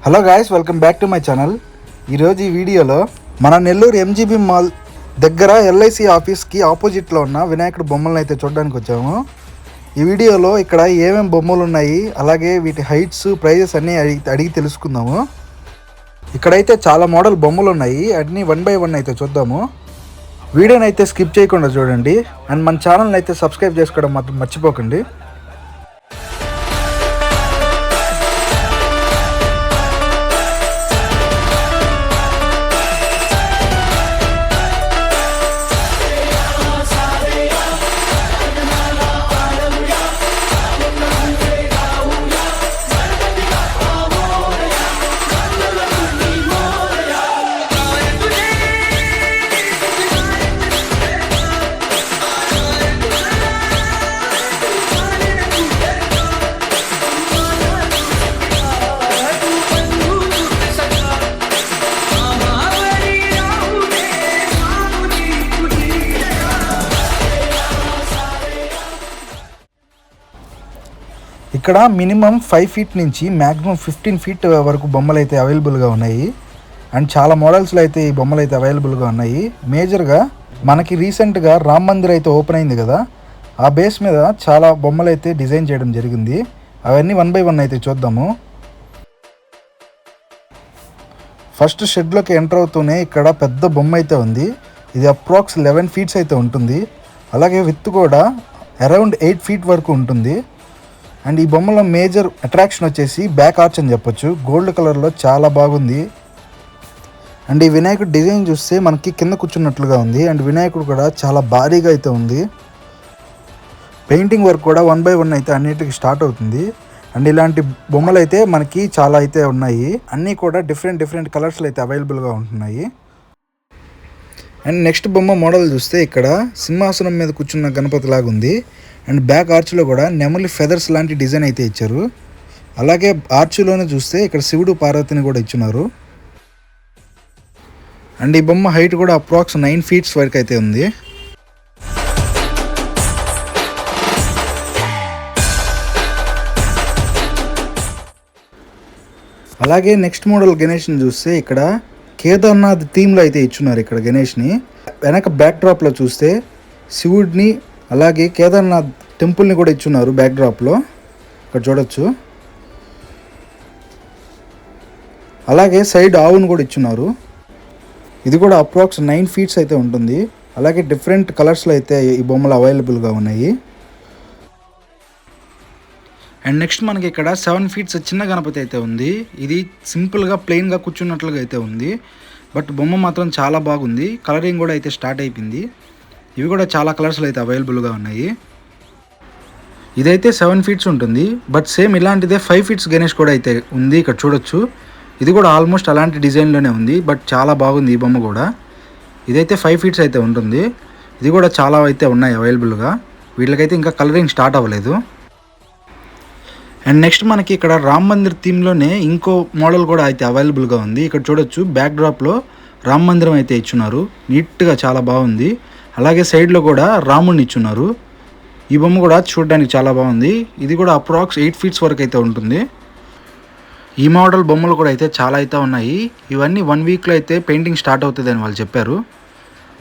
Hello guys, welcome back to my channel. ఈరోజు ఈ వీడియోలో మన నెల్లూరు ఎంజీబీ మాల్ దగ్గర ఎల్ఐసి ఆఫీస్కి ఆపోజిట్లో ఉన్న వినాయకుడు బొమ్మలను అయితే చూడడానికి వచ్చాము. ఈ వీడియోలో ఇక్కడ ఏమేమి బొమ్మలు ఉన్నాయి, అలాగే వీటి హైట్స్, ప్రైజెస్ అన్నీ అడిగి తెలుసుకుందాము. ఇక్కడైతే చాలా మోడల్ బొమ్మలు ఉన్నాయి, అన్నీ 1 by 1 అయితే చూద్దాము. వీడియోని అయితే స్కిప్ చేయకుండా చూడండి అండ్ మన ఛానల్ని అయితే సబ్స్క్రైబ్ చేసుకోవడం మాత్రం మర్చిపోకండి. ఇక్కడ మినిమం 5 feet నుంచి మ్యాక్సిమం 15 feet వరకు బొమ్మలు అయితే అవైలబుల్గా ఉన్నాయి. అండ్ చాలా మోడల్స్లో అయితే ఈ బొమ్మలు అయితే అవైలబుల్గా ఉన్నాయి. మేజర్గా మనకి రీసెంట్గా రామ్ మందిర్ అయితే ఓపెన్ అయింది కదా, ఆ బేస్ మీద చాలా బొమ్మలు అయితే డిజైన్ చేయడం జరిగింది. అవన్నీ 1 by 1 అయితే చూద్దాము. ఫస్ట్ షెడ్లోకి ఎంటర్ అవుతూనే ఇక్కడ పెద్ద బొమ్మ అయితే ఉంది. ఇది అప్రాక్స్ 11 feet అయితే ఉంటుంది. అలాగే విత్ కూడా అరౌండ్ 8 feet వరకు ఉంటుంది. అండ్ ఈ బొమ్మలో మేజర్ అట్రాక్షన్ వచ్చేసి బ్యాక్ ఆర్చ్ అని చెప్పొచ్చు. గోల్డ్ కలర్లో చాలా బాగుంది. అండ్ ఈ వినాయకుడు డిజైన్ చూస్తే మనకి కింద కూర్చున్నట్లుగా ఉంది. అండ్ వినాయకుడు కూడా చాలా భారీగా అయితే ఉంది. పెయింటింగ్ వర్క్ కూడా 1 by 1 అయితే అన్నిటికీ స్టార్ట్ అవుతుంది. అండ్ ఇలాంటి బొమ్మలు అయితే మనకి చాలా అయితే ఉన్నాయి. అన్నీ కూడా డిఫరెంట్ కలర్స్లో అయితే అవైలబుల్గా ఉంటున్నాయి. అండ్ నెక్స్ట్ బొమ్మ మోడల్ చూస్తే ఇక్కడ సింహాసనం మీద కూర్చున్న గణపతి లాగా ఉంది. అండ్ బ్యాక్ ఆర్చ్లో కూడా నెమలి ఫెదర్స్ లాంటి డిజైన్ అయితే ఇచ్చారు. అలాగే ఆర్చ్లోనే చూస్తే ఇక్కడ శివుడు పార్వతిని కూడా ఇచ్చున్నారు. అండ్ ఈ బొమ్మ హైట్ కూడా అప్రాక్స్ 9 feet వరకు అయితే ఉంది. అలాగే నెక్స్ట్ మోడల్ గణేష్ని చూస్తే ఇక్కడ కేదార్నాథ్ థీమ్లో అయితే ఇచ్చున్నారు. ఇక్కడ గణేష్ని వెనక బ్యాక్ డ్రాప్లో చూస్తే శివుడిని అలాగే కేదార్నాథ్ టెంపుల్ని కూడా ఇచ్చున్నారు బ్యాక్ డ్రాప్లో, ఇక్కడ చూడొచ్చు. అలాగే సైడ్ ఆవును కూడా ఇచ్చున్నారు. ఇది కూడా అప్రాక్స్ 9 feet అయితే ఉంటుంది. అలాగే డిఫరెంట్ కలర్స్లో అయితే ఈ బొమ్మలు అవైలబుల్గా ఉన్నాయి. అండ్ నెక్స్ట్ మనకి ఇక్కడ 7 feet చిన్న గణపతి అయితే ఉంది. ఇది సింపుల్గా ప్లెయిన్గా కూర్చున్నట్లుగా అయితే ఉంది. బట్ బొమ్మ మాత్రం చాలా బాగుంది. కలరింగ్ కూడా అయితే స్టార్ట్ అయిపోయింది. ఇవి కూడా చాలా కలర్స్లో అయితే అవైలబుల్గా ఉన్నాయి. ఇదైతే 7 feet ఉంటుంది. బట్ సేమ్ ఇలాంటిదే 5 feet గణేష్ కూడా అయితే ఉంది, ఇక్కడ చూడొచ్చు. ఇది కూడా ఆల్మోస్ట్ అలాంటి డిజైన్లోనే ఉంది. బట్ చాలా బాగుంది ఈ బొమ్మ కూడా. ఇదైతే 5 feet అయితే ఉంటుంది. ఇది కూడా చాలా అయితే ఉన్నాయి అవైలబుల్గా. వీటికైతే ఇంకా కలరింగ్ స్టార్ట్ అవ్వలేదు. అండ్ నెక్స్ట్ మనకి ఇక్కడ రామ్ మందిర్ థీమ్లోనే ఇంకో మోడల్ కూడా అయితే అవైలబుల్గా ఉంది. ఇక్కడ చూడొచ్చు బ్యాక్ డ్రాప్లో రామ్ మందిరం అయితే ఇచ్చున్నారు. నీట్గా చాలా బాగుంది. అలాగే సైడ్లో కూడా రాముడిని ఇచ్చున్నారు. ఈ బొమ్మ కూడా చూడడానికి చాలా బాగుంది. ఇది కూడా అప్రాక్స్ 8 feet వరకు అయితే ఉంటుంది. ఈ మోడల్ బొమ్మలు కూడా అయితే చాలా అయితే ఉన్నాయి. ఇవన్నీ 1 weekలో అయితే పెయింటింగ్ స్టార్ట్ అవుతుంది అని వాళ్ళు చెప్పారు.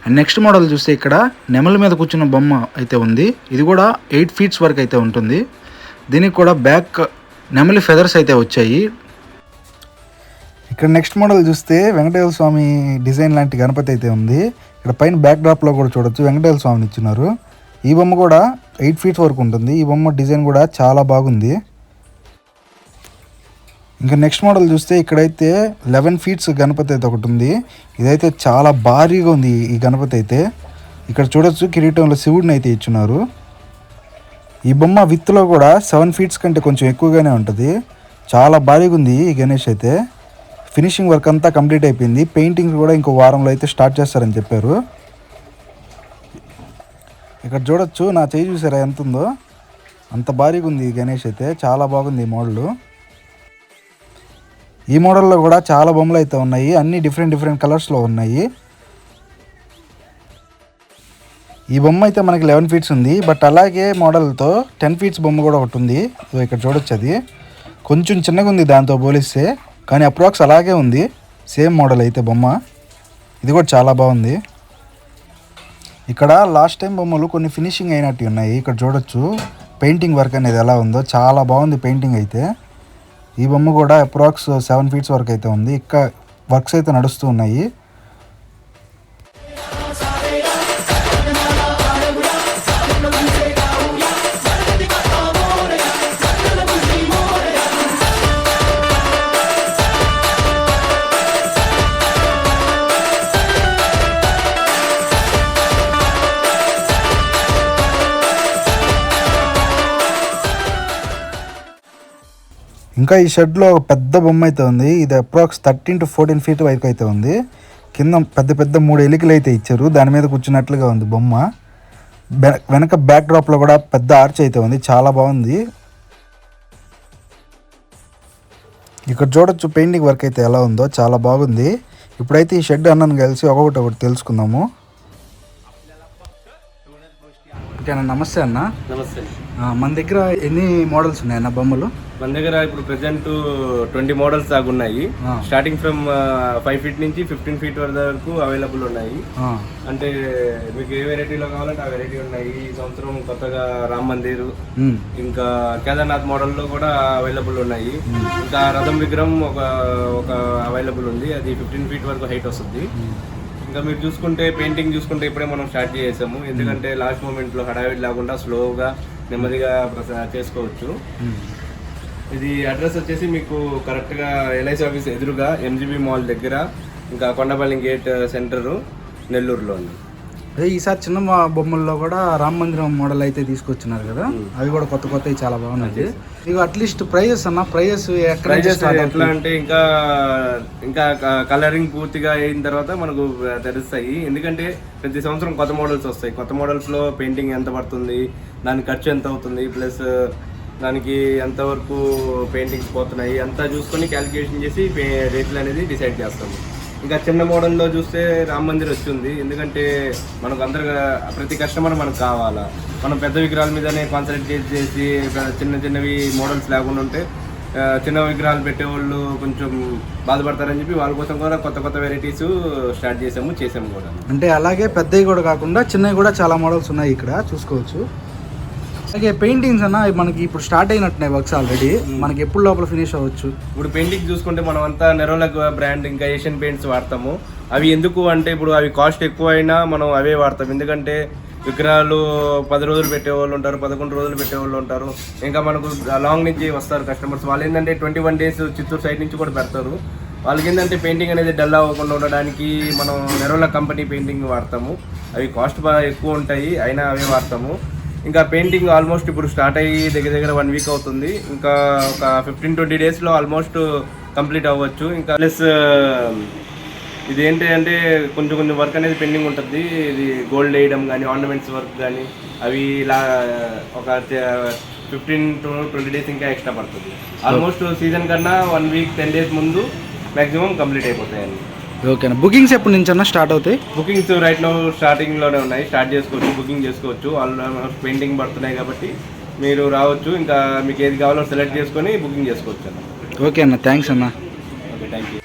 అండ్ నెక్స్ట్ మోడల్ చూస్తే ఇక్కడ నెమల మీద కూర్చున్న బొమ్మ అయితే ఉంది. ఇది కూడా 8 feet వరకు అయితే ఉంటుంది. దీనికి కూడా బ్యాక్ నెమలి ఫెదర్స్ అయితే వచ్చాయి. ఇక్కడ నెక్స్ట్ మోడల్ చూస్తే వెంకటేశ్వర స్వామి డిజైన్ లాంటి గణపతి అయితే ఉంది. ఇక్కడ పైన బ్యాక్ డ్రాప్లో కూడా చూడొచ్చు వెంకటేశ్వర స్వామిని ఇచ్చినారు. ఈ బొమ్మ కూడా 8 feet వరకు ఉంటుంది. ఈ బొమ్మ డిజైన్ కూడా చాలా బాగుంది. ఇంకా నెక్స్ట్ మోడల్ చూస్తే ఇక్కడైతే 11 feet గణపతి అయితే ఒకటి ఉంది. ఇదైతే చాలా భారీగా ఉంది ఈ గణపతి అయితే. ఇక్కడ చూడొచ్చు కిరీటంలో శివుడిని అయితే ఇచ్చున్నారు. ఈ బొమ్మ విత్తులో కూడా 7 feet కంటే కొంచెం ఎక్కువగానే ఉంటుంది. చాలా భారీగా ఉంది ఈ గణేష్ అయితే. ఫినిషింగ్ వర్క్ అంతా కంప్లీట్ అయిపోయింది. పెయింటింగ్ కూడా ఇంకో వారంలో అయితే స్టార్ట్ చేస్తారని చెప్పారు. ఇక్కడ చూడొచ్చు, నా చేయి చూసారా ఎంత ఉందో, అంత భారీగా ఉంది ఈ గణేష్ అయితే. చాలా బాగుంది ఈ మోడల్. ఈ మోడల్లో కూడా చాలా బొమ్మలు అయితే ఉన్నాయి. అన్నీ డిఫరెంట్ కలర్స్లో ఉన్నాయి. ఈ బొమ్మ అయితే మనకి 11 feet ఉంది. బట్ అలాగే మోడల్తో 10 feet బొమ్మ కూడా ఒకటి ఉంది. ఇక్కడ చూడొచ్చు, అది కొంచెం చిన్నగా ఉంది దాంతో పోలిస్తే. కానీ అప్రాక్స్ అలాగే ఉంది, సేమ్ మోడల్ అయితే బొమ్మ. ఇది కూడా చాలా బాగుంది. ఇక్కడ లాస్ట్ టైం బొమ్మలు కొన్ని ఫినిషింగ్ అయినట్టు ఉన్నాయి. ఇక్కడ చూడొచ్చు పెయింటింగ్ వర్క్ అనేది ఎలా ఉందో, చాలా బాగుంది పెయింటింగ్ అయితే. ఈ బొమ్మ కూడా అప్రాక్స్ 7 ఫీట్స్ వరకు అయితే ఉంది. ఇంకా వర్క్స్ అయితే నడుస్తూ ఉన్నాయి. ఇంకా ఈ షెడ్లో ఒక పెద్ద బొమ్మ అయితే ఉంది. ఇది అప్రాక్స్ 13 to 14 ఫీట్ వరకు అయితే ఉంది. కింద పెద్ద పెద్ద 3 ఎలికలు అయితే ఇచ్చారు, దాని మీద కూర్చున్నట్లుగా ఉంది బొమ్మ. వెనక బ్యాక్ డ్రాప్లో కూడా పెద్ద ఆర్చ్ అయితే ఉంది, చాలా బాగుంది. ఇక్కడ చూడొచ్చు పెయింటింగ్ వర్క్ అయితే ఎలా ఉందో, చాలా బాగుంది. ఇప్పుడైతే ఈ షెడ్ అన్నను కలిసి ఒకటి తెలుసుకుందాము. ఓకేనా, నమస్తే అన్న. నమస్తే. మన దగ్గర ఎన్ని మోడల్స్ ఉన్నాయి అన్న బొమ్మలు? మన దగ్గర ఇప్పుడు ప్రెసెంట్ 20 మోడల్స్ దాకా ఉన్నాయి. స్టార్టింగ్ ఫ్రమ్ 5 ఫీట్ నుంచి 15 ఫీట్ వరకు అవైలబుల్ ఉన్నాయి. అంటే మీకు ఏ వెరైటీలో కావాలంటే ఆ వెరైటీ ఉన్నాయి. ఈ సంవత్సరం కొత్తగా రామ్ మందిర్, ఇంకా కేదార్నాథ్ మోడల్లో కూడా అవైలబుల్ ఉన్నాయి. ఇంకా రథం విగ్రహం ఒక అవైలబుల్ ఉంది, అది 15 ఫీట్ వరకు హైట్ వస్తుంది. ఇంకా మీరు చూసుకుంటే పెయింటింగ్ చూసుకుంటే ఇప్పుడే మనం స్టార్ట్ చేసాము, ఎందుకంటే లాస్ట్ మూమెంట్లో హడావిడి లేకుండా స్లోగా నెమ్మదిగా చేసుకోవచ్చు. ఇది అడ్రస్ వచ్చేసి మీకు కరెక్ట్గా ఎల్ఐసి ఆఫీస్ ఎదురుగా ఎంజీబీ మాల్ దగ్గర, ఇంకా కొండపల్లి గేట్ సెంటరు, నెల్లూరులో ఉంది. అదే ఈసారి చిన్న బొమ్మల్లో కూడా రామ మందిరం మోడల్ అయితే తీసుకొచ్చినారు కదా, అవి కూడా కొత్త చాలా బాగున్నాయి. ఇక అట్లీస్ట్ ప్రైజెస్ అన్న, ప్రైజెస్ ఎట్లా అంటే ఇంకా కలరింగ్ పూర్తిగా అయిన తర్వాత మనకు తెలుస్తాయి. ఎందుకంటే ప్రతి సంవత్సరం కొత్త మోడల్స్ వస్తాయి. కొత్త మోడల్స్లో పెయింటింగ్ ఎంత పడుతుంది, దాని ఖర్చు ఎంత అవుతుంది, ప్లస్ దానికి ఎంతవరకు పెయింటింగ్స్ పోతున్నాయి అంతా చూసుకొని క్యాలిక్యులేషన్ చేసి రేట్లు అనేది డిసైడ్ చేస్తాము. ఇంకా చిన్న మోడల్లో చూస్తే రామ్ మందిర్ వచ్చింది, ఎందుకంటే మనకు ప్రతి కస్టమర్ మనకు కావాలా. మనం పెద్ద విగ్రహాల మీదనే కాన్సన్ట్రేట్ చేసి చిన్నవి మోడల్స్ లేకుండా ఉంటే చిన్న విగ్రహాలు పెట్టేవాళ్ళు కొంచెం బాధపడతారని చెప్పి వాళ్ళ కోసం కూడా కొత్త వెరైటీస్ స్టార్ట్ చేసాము కూడా. అంటే అలాగే పెద్దవి కూడా కాకుండా చిన్నవి కూడా చాలా మోడల్స్ ఉన్నాయి ఇక్కడ చూసుకోవచ్చు. అలాగే పెయింటింగ్స్ అన్న మనకి ఇప్పుడు స్టార్ట్ అయినట్టున్నాయి వర్క్స్ ఆల్రెడీ, మనకి ఎప్పుడు లోపల ఫినిష్ అవ్వచ్చు? ఇప్పుడు పెయింటింగ్ చూసుకుంటే మనం అంతా నెరోలాక్ బ్రాండ్ ఇంకా ఏషియన్ పెయింట్స్ వాడతాము. అవి ఎందుకు అంటే ఇప్పుడు అవి కాస్ట్ ఎక్కువ అయినా మనం అవే వాడతాం, ఎందుకంటే విగ్రహాలు 10 రోజులు పెట్టేవాళ్ళు ఉంటారు, 11 రోజులు పెట్టేవాళ్ళు ఉంటారు. ఇంకా మనకు లాంగ్ నుంచి వస్తారు కస్టమర్స్, వాళ్ళు ఏంటంటే 21 డేస్ చిత్తూరు సైడ్ నుంచి కూడా పెడతారు. వాళ్ళకి ఏంటంటే పెయింటింగ్ అనేది డల్ అవ్వకుండా ఉండడానికి మనం నెరోలాక్ కంపెనీ పెయింటింగ్ వాడతాము. అవి కాస్ట్ బాగా ఎక్కువ ఉంటాయి, అయినా అవే వాడతాము. ఇంకా పెయింటింగ్ ఆల్మోస్ట్ ఇప్పుడు స్టార్ట్ అయ్యి దగ్గర 1 వీక్ అవుతుంది. ఇంకా ఒక 15-20 డేస్లో ఆల్మోస్ట్ కంప్లీట్ అవ్వచ్చు. ఇంకా ప్లస్ ఇది ఏంటి అంటే కొంచెం వర్క్ అనేది పెండింగ్ ఉంటుంది. ఇది గోల్డ్ వేయడం కానీ ఆర్నమెంట్స్ వర్క్ కానీ అవి ఇలా ఒక 15 to 20 డేస్ ఇంకా ఎక్స్ట్రా పడుతుంది. ఆల్మోస్ట్ సీజన్ కన్నా 1 వీక్ 10 డేస్ ముందు మ్యాక్సిమం కంప్లీట్ అయిపోతాయండి. ఓకేనా, బుకింగ్స్ ఎప్పటి నుంచి అన్న స్టార్ట్ అవుతాయి? బుకింగ్స్ రైట్ నౌ స్టార్టింగ్లోనే ఉన్నాయి, స్టార్ట్ చేసుకోవచ్చు, బుకింగ్ చేసుకోవచ్చు. ఆల్మోస్ట్ పెయింటింగ్ పడుతున్నాయి కాబట్టి మీరు రావచ్చు. ఇంకా మీకు ఏది కావాలో సెలెక్ట్ చేసుకొని బుకింగ్ చేసుకోవచ్చు అన్న. ఓకే అన్న, థ్యాంక్స్ అన్న. Okay, thank you.